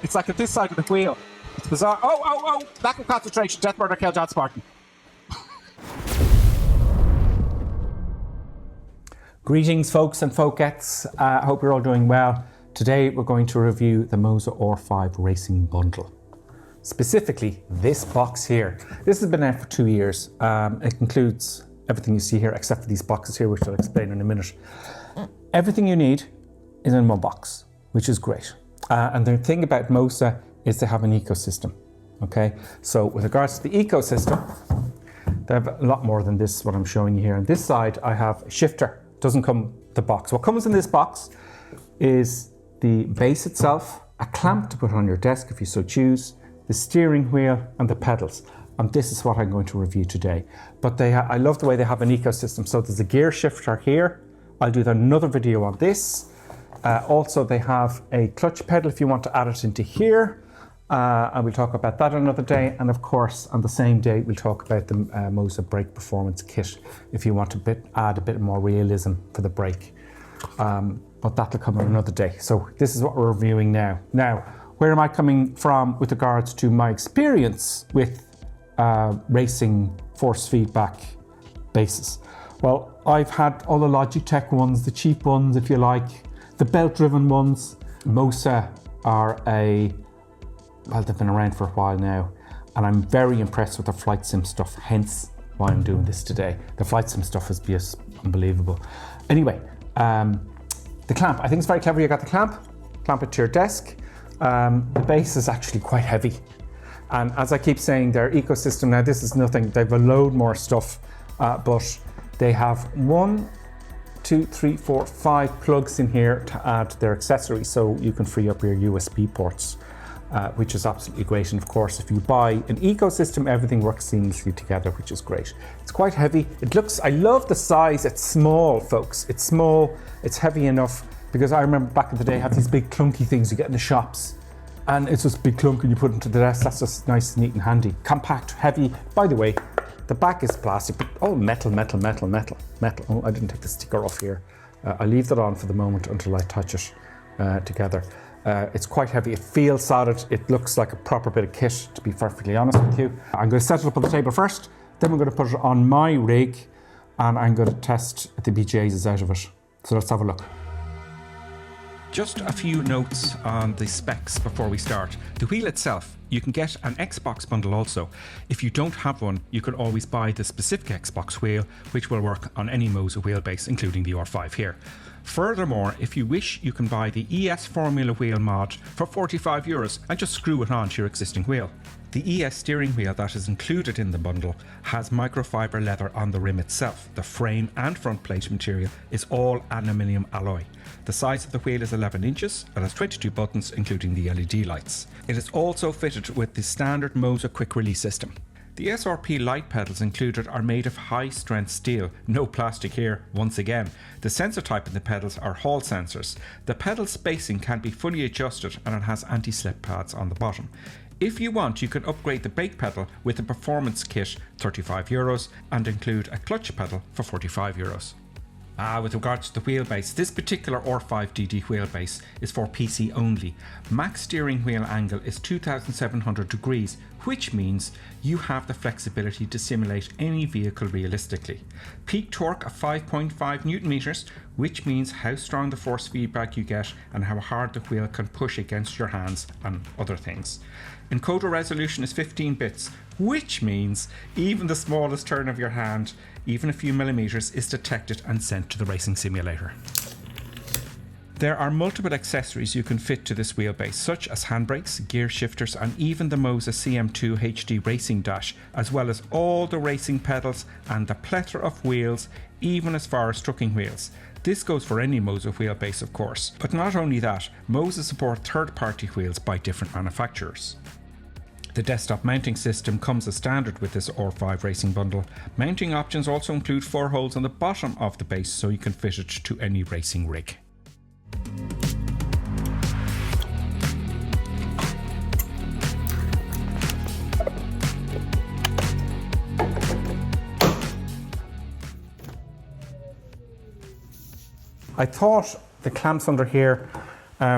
It's like at this side of the wheel. It's bizarre. Oh! Lack of concentration. Death murder, kill John Spartan. Greetings, folks and folkettes. I hope you're all doing well. Today we're going to review the MOZA R5 Racing Bundle. Specifically, this box here. This has been out for 2 years. It includes everything you see here, except for these boxes here, which I'll explain in a minute. Everything you need is in one box, which is great. And the thing about MOZA is they have an ecosystem, okay? So with regards to the ecosystem, they have a lot more than this, what I'm showing you here. On this side, I have a shifter. Doesn't come the box. What comes in this box is the base itself, a clamp to put on your desk if you so choose, the steering wheel and the pedals. And this is what I'm going to review today. But I love the way they have an ecosystem. So there's a gear shifter here. I'll do another video on this. Also, they have a clutch pedal if you want to add it into here. And we'll talk about that another day. And of course, on the same day, we'll talk about the MOZA brake performance kit if you want to add a bit more realism for the brake. But that'll come on another day. So this is what we're reviewing now. Now, where am I coming from with regards to my experience with racing force feedback bases? Well, I've had all the Logitech ones, the cheap ones, if you like, the belt-driven ones. MOZA are they've been around for a while now, and I'm very impressed with the flight sim stuff, hence why I'm doing this today. The flight sim stuff is just unbelievable. Anyway, the clamp, I think it's very clever. You got the clamp it to your desk. The base is actually quite heavy. And as I keep saying, their ecosystem, now this is nothing, they've a load more stuff, but they have 1, 2, 3, 4, 5 plugs in here to add their accessories, so you can free up your USB ports. Which is absolutely great. And of course, if you buy an ecosystem, everything works seamlessly together, which is great. It's quite heavy. I love the size. It's small, folks. It's small, it's heavy enough, because I remember back in the day, have these big clunky things you get in the shops, and it's just big clunk and you put it into the desk. That's just nice, neat and handy. Compact, heavy. By the way, the back is plastic, but oh, metal. Oh, I didn't take the sticker off here. I'll leave that on for the moment until I touch it together. It's quite heavy, it feels solid, it looks like a proper bit of kit, to be perfectly honest with you. I'm going to set it up on the table first, then we're going to put it on my rig, and I'm going to test the BJs out of it. So let's have a look. Just a few notes on the specs before we start. The wheel itself, you can get an Xbox bundle also. If you don't have one, you can always buy the specific Xbox wheel, which will work on any MOZA wheelbase, including the R5 here. Furthermore, if you wish, you can buy the ES Formula Wheel mod for €45 and just screw it onto your existing wheel. The ES steering wheel that is included in the bundle has microfiber leather on the rim itself. The frame and front plate material is all aluminium alloy. The size of the wheel is 11 inches. It has 22 buttons, including the LED lights. It is also fitted with the standard MOZA quick release system. The SRP light pedals included are made of high-strength steel, no plastic here, once again. The sensor type in the pedals are Hall sensors. The pedal spacing can be fully adjusted, and it has anti-slip pads on the bottom. If you want, you can upgrade the brake pedal with a performance kit, €35, and include a clutch pedal for €45. With regards to the wheelbase, this particular R5DD wheelbase is for PC only. Max steering wheel angle is 2,700 degrees, which means you have the flexibility to simulate any vehicle realistically. Peak torque of 5.5 Newton meters, which means how strong the force feedback you get and how hard the wheel can push against your hands and other things. Encoder resolution is 15 bits, which means even the smallest turn of your hand, even a few millimeters, is detected and sent to the racing simulator. There are multiple accessories you can fit to this wheelbase, such as handbrakes, gear shifters, and even the MOZA CM2 HD racing dash, as well as all the racing pedals and the plethora of wheels, even as far as trucking wheels. This goes for any MOZA wheelbase, of course. But not only that, MOZA support third-party wheels by different manufacturers. The desktop mounting system comes as standard with this R5 racing bundle. Mounting options also include 4 holes on the bottom of the base, so you can fit it to any racing rig. I thought the clamps under here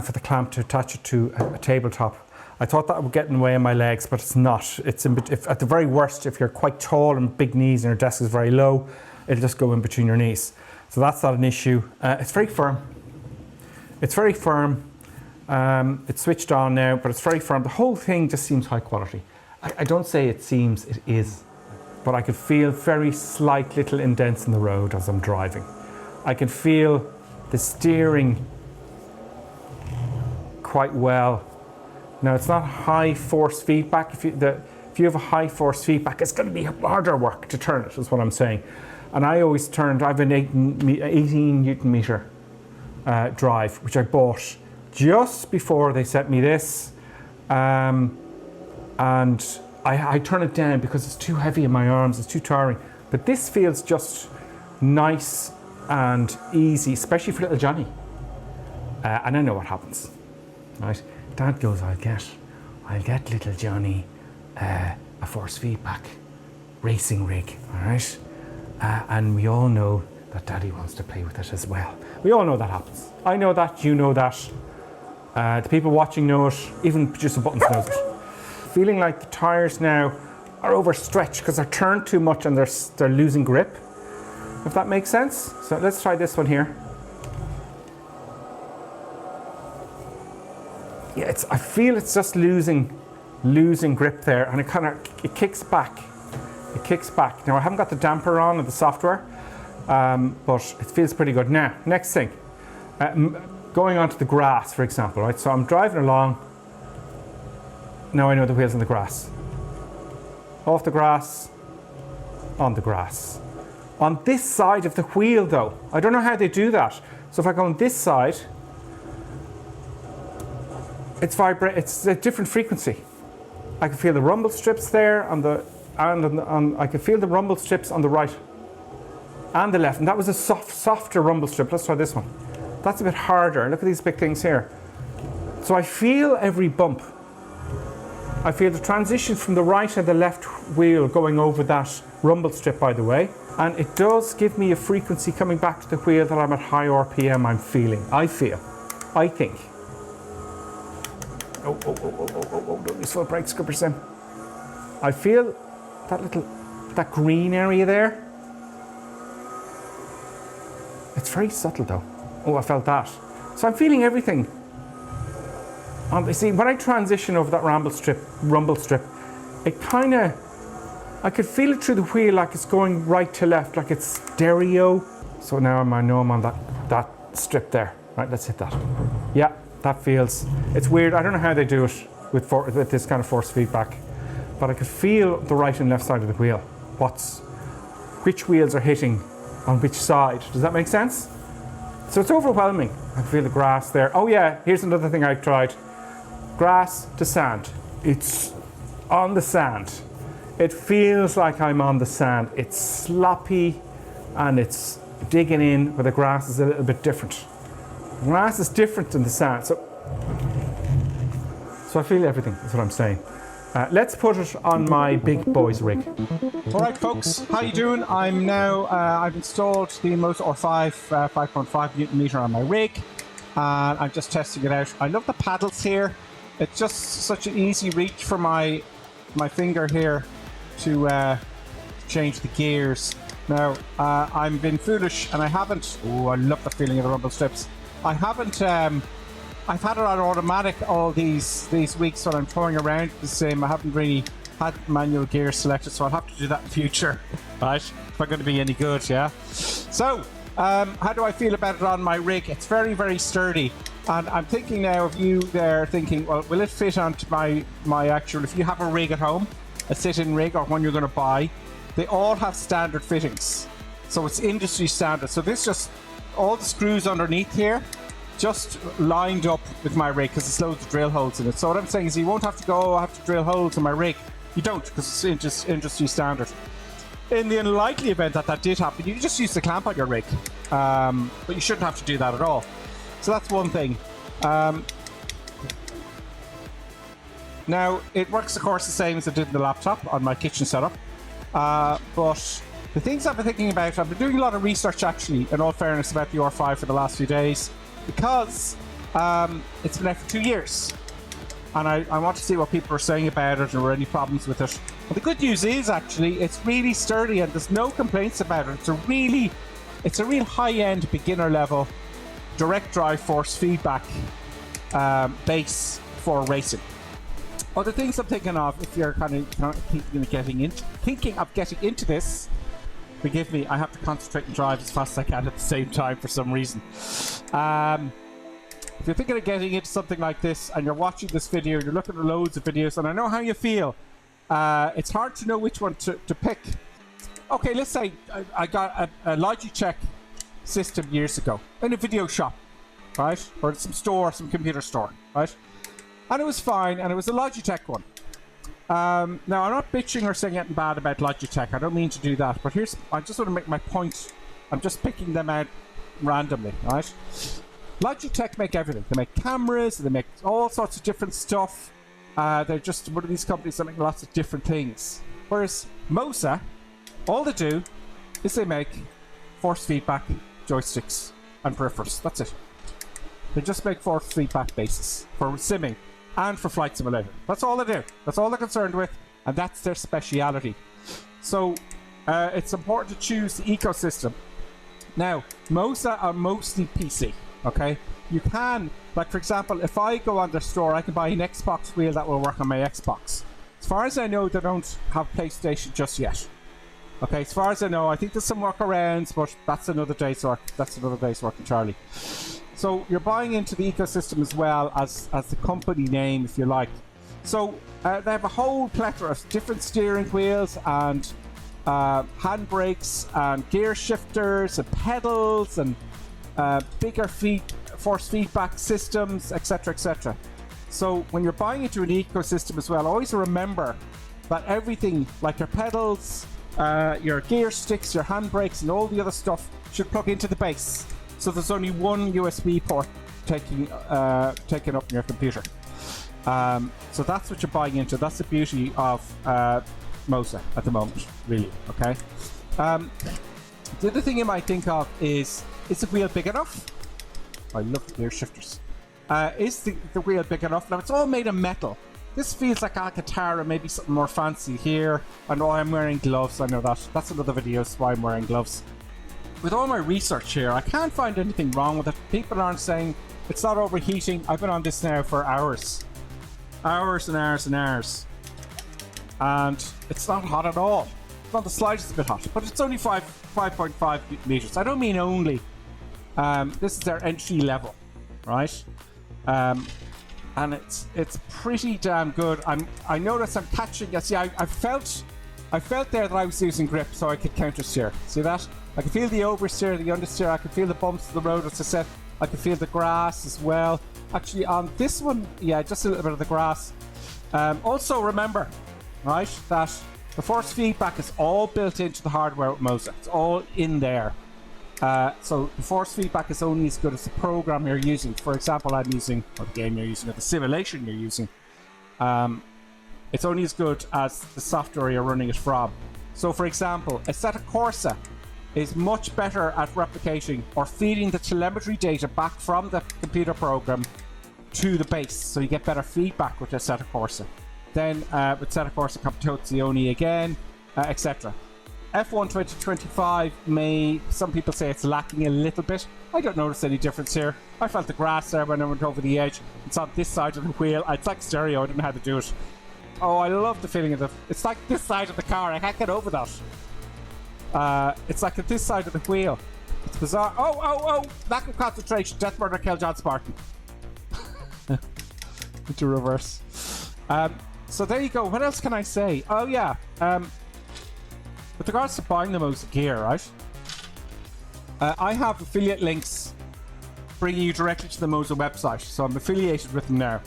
for the clamp to attach it to a tabletop. I thought that would get in the way of my legs, but it's not. It's at the very worst, if you're quite tall and big knees and your desk is very low, it'll just go in between your knees. So that's not an issue. It's very firm. It's very firm. It's switched on now, but it's very firm. The whole thing just seems high quality. I don't say it seems, it is. But I could feel very slight little indents in the road as I'm driving. I can feel the steering quite well. Now it's not high force feedback. If you have a high force feedback, it's going to be harder work to turn it, is what I'm saying. And I always turned, I have an 18 Newton meter drive, which I bought just before they sent me this. And I turn it down because it's too heavy in my arms, it's too tiring. But this feels just nice and easy, especially for little Johnny. And I know what happens, right? Dad goes, I'll get little Johnny a force feedback racing rig, all right? And we all know that Daddy wants to play with it as well. We all know that happens. I know that, you know that. The people watching know it, even Producer Buttons knows it. Feeling like the tires now are overstretched because they're turned too much and they're losing grip, if that makes sense. So let's try this one here. Yeah, I feel it's just losing grip there, and it kicks back. It kicks back. Now I haven't got the damper on of the software, but it feels pretty good. Now, next thing, going onto the grass, for example, right? So I'm driving along. Now I know the wheel's on the grass. Off the grass, on the grass. On this side of the wheel though, I don't know how they do that. So if I go on this side, it's a different frequency. I can feel the rumble strips there I can feel the rumble strips on the right and the left. And that was a softer rumble strip. Let's try this one. That's a bit harder. Look at these big things here. So I feel every bump. I feel the transition from the right and the left wheel going over that rumble strip, by the way. And it does give me a frequency coming back to the wheel that I'm at high RPM I think. Oh, don't use full brakes, GripperSim. I feel that green area there. It's very subtle though. Oh, I felt that. So I'm feeling everything. See, when I transition over that rumble strip, I could feel it through the wheel like it's going right to left, like it's stereo. So now I know I'm on that strip there. Right, let's hit that. Yeah, that feels, it's weird. I don't know how they do it with this kind of force feedback, but I could feel the right and left side of the wheel. Which wheels are hitting on which side. Does that make sense? So it's overwhelming. I can feel the grass there. Oh yeah, here's another thing I tried. Grass to sand. It's on the sand. It feels like I'm on the sand. It's sloppy and it's digging in, but the grass is a little bit different. The grass is different than the sand. So I feel everything, is what I'm saying. Let's put it on my big boys rig. All right, folks, how you doing? I'm now, I've installed the MOZA R5 5.5 Newton meter on my rig, and I'm just testing it out. I love the paddles here. It's just such an easy reach for my finger here to change the gears. Now, I've been foolish and I haven't, I love the feeling of the rumble strips. I haven't, I've had it on automatic all these weeks when I'm touring around the same. I haven't really had manual gear selected, so I'll have to do that in future, right? If I'm going to be any good, yeah? So, how do I feel about it on my rig? It's very, very sturdy. And I'm thinking now of you there thinking, well, will it fit onto my actual, if you have a rig at home, a sit-in rig or one you're going to buy, they all have standard fittings. So it's industry standard. So this just, all the screws underneath here, just lined up with my rig because there's loads of drill holes in it. So what I'm saying is you won't have to go, I have to drill holes in my rig. You don't, because it's industry standard. In the unlikely event that that did happen, you can just use the clamp on your rig. But you shouldn't have to do that at all. So that's one thing. Now, it works, of course, the same as it did in the laptop on my kitchen setup. But the things I've been thinking about, I've been doing a lot of research, actually, in all fairness, about the R5 for the last few days, because It's been out for 2 years. And I want to see what people are saying about it, or are any problems with it. But the good news is, actually, it's really sturdy and there's no complaints about it. It's a real high-end, beginner-level, direct drive force feedback base for racing. Other things I'm thinking of, if you're kind of thinking of getting into this, forgive me, I have to concentrate and drive as fast as I can at the same time for some reason. If you're thinking of getting into something like this and you're watching this video, you're looking at loads of videos, and I know how you feel. It's hard to know which one to pick. Okay, let's say I got a Logitech system years ago in a video shop, right? Or some computer store, right? And it was fine, and it was a Logitech one. Now, I'm not bitching or saying anything bad about Logitech. I don't mean to do that, but I just want to make my point. I'm just picking them out randomly, right? Logitech make everything. They make cameras, they make all sorts of different stuff. They're just one of these companies that make lots of different things. Whereas MOZA, all they do is they make force feedback joysticks and peripherals. That's it. They just make force feedback bases for simming and for flight simulator. That's all they do. That's all they're concerned with, and that's their speciality. So it's important to choose the ecosystem. Now, MOZA are mostly PC. Okay, you can, like for example, if I go on their store, I can buy an Xbox wheel that will work on my Xbox. As far as I know, they don't have PlayStation just yet. Okay, as far as I know, I think there's some workarounds, but that's another day's work. That's another day's work entirely. So you're buying into the ecosystem as well as the company name, if you like. So they have a whole plethora of different steering wheels and handbrakes and gear shifters and pedals and bigger force feedback systems, etc., etc. So when you're buying into an ecosystem as well, always remember that everything, like your pedals, your gear sticks, your handbrakes, and all the other stuff, should plug into the base. So there's only one USB port taken up in your computer. So that's what you're buying into. That's the beauty of MOZA at the moment, really. Okay. The other thing you might think of is the wheel big enough? I love the gear shifters. Is the wheel big enough? Now, it's all made of metal. This feels like Alcantara, maybe something more fancy here. I know I'm wearing gloves, I know that. That's another video, so why I'm wearing gloves. With all my research here, I can't find anything wrong with it. People aren't saying it's not overheating. I've been on this now for hours. Hours and hours and hours. And it's not hot at all. It's not the slightest bit hot, but it's only 5.5 meters. I don't mean only. This is their entry level, right? And it's pretty damn good. I notice I'm catching. See, I felt there that I was using grip, so I could counter steer. See that? I can feel the oversteer, the understeer. I can feel the bumps of the road, as I said. I can feel the grass as well. Actually, on this one, yeah, just a little bit of the grass. Also, remember, right, that the force feedback is all built into the hardware with MOZA. It's all in there. So the force feedback is only as good as the program you're using. For example, I'm using, or the game you're using, or the simulation you're using. It's only as good as the software you're running it from. So for example, Assetto Corsa is much better at replicating or feeding the telemetry data back from the computer program to the base. So you get better feedback with Assetto Corsa. Then with Assetto Corsa Computazione again, etc. F1 2025 some people say it's lacking a little bit. I don't notice any difference here. I felt the grass there when I went over the edge. It's on this side of the wheel. It's like stereo, I didn't know how to do it. Oh, I love the feeling of it. It's like this side of the car, I can't get over that. It's like at this side of the wheel. It's bizarre. Oh, lack of concentration. Death Murder Kill John Spartan. Into reverse. So there you go. What else can I say? Oh yeah. With regards to buying the MOZA gear, right? I have affiliate links bringing you directly to the MOZA website, so I'm affiliated with them now.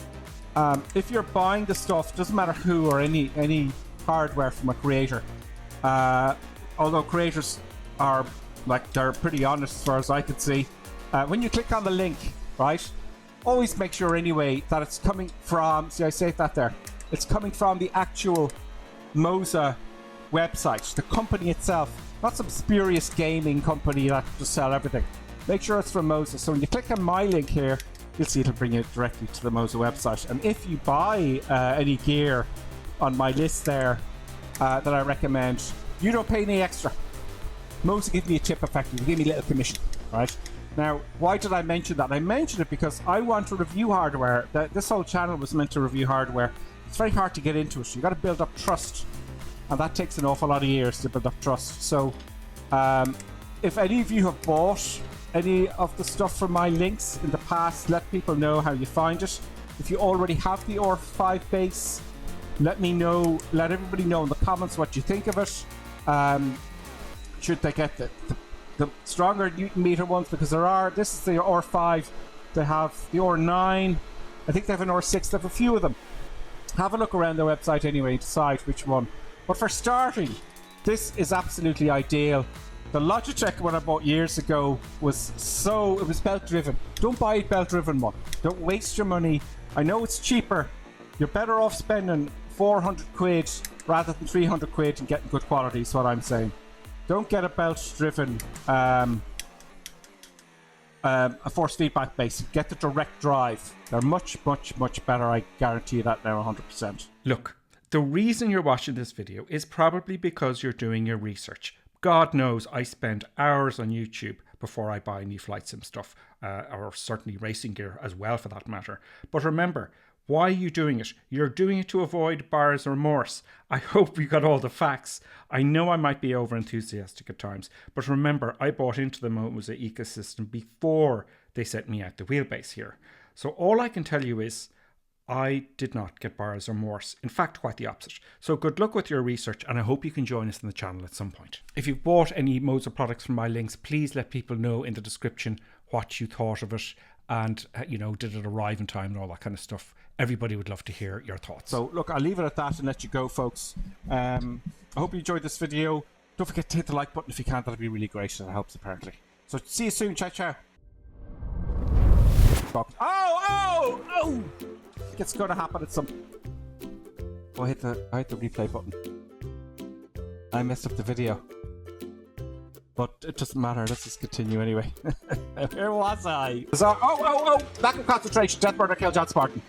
If you're buying the stuff, doesn't matter who or any hardware from a creator. Although creators are they're pretty honest as far as I can see. When you click on the link, right? Always make sure anyway that it's coming from. See, I saved that there. It's coming from the actual MOZA website, the company itself, not some spurious gaming company that just sell everything. Make sure it's from MOZA. So when you click on my link here, you'll see it'll bring you directly to the MOZA website. And if you buy any gear on my list there that I recommend, you don't pay any extra. MOZA give me a tip effectively, give me a little commission, right? Now, why did I mention that? I mentioned it because I want to review hardware. This whole channel was meant to review hardware. It's very hard to get into it. You've got to build up trust, and that takes an awful lot of years to build up trust. So if any of you have bought any of the stuff from my links in the past, let people know how you find it. If you already have the R5 base, let me know, let everybody know in the comments what you think of it. Should they get the stronger Newton meter ones, because this is the R5, they have the R9, I think they have an R6, they have a few of them. Have a look around their website anyway, decide which one. But for starting, this is absolutely ideal. The Logitech one I bought years ago it was belt driven. Don't buy a belt driven one. Don't waste your money. I know it's cheaper. You're better off spending 400 quid rather than 300 quid and getting good quality, is what I'm saying. Don't get a belt-driven a force feedback base. Get the direct drive. They're much, much, much better. I guarantee you that now 100%. Look, the reason you're watching this video is probably because you're doing your research. God knows I spend hours on YouTube before I buy new flight sim stuff, or certainly racing gear as well for that matter. But remember, why are you doing it? You're doing it to avoid buyer's remorse. I hope you got all the facts. I know I might be over enthusiastic at times, but remember, I bought into the MOZA ecosystem before they sent me out the wheelbase here. So all I can tell you is I did not get buyer's remorse. In fact, quite the opposite. So good luck with your research, and I hope you can join us in the channel at some point. If you've bought any MOZA products from my links, please let people know in the description what you thought of it, and did it arrive in time and all that kind of stuff. Everybody would love to hear your thoughts. So look, I'll leave it at that and let you go, folks. I hope you enjoyed this video. Don't forget to hit the like button if you can. That'd be really great. That helps apparently. So see you soon. Ciao, ciao. Oh! It's going to happen at some. Oh, I hit the replay button. I messed up the video. But it doesn't matter. Let's just continue anyway. Where was I? Lack of concentration. Death, murder, kill, John Spartan.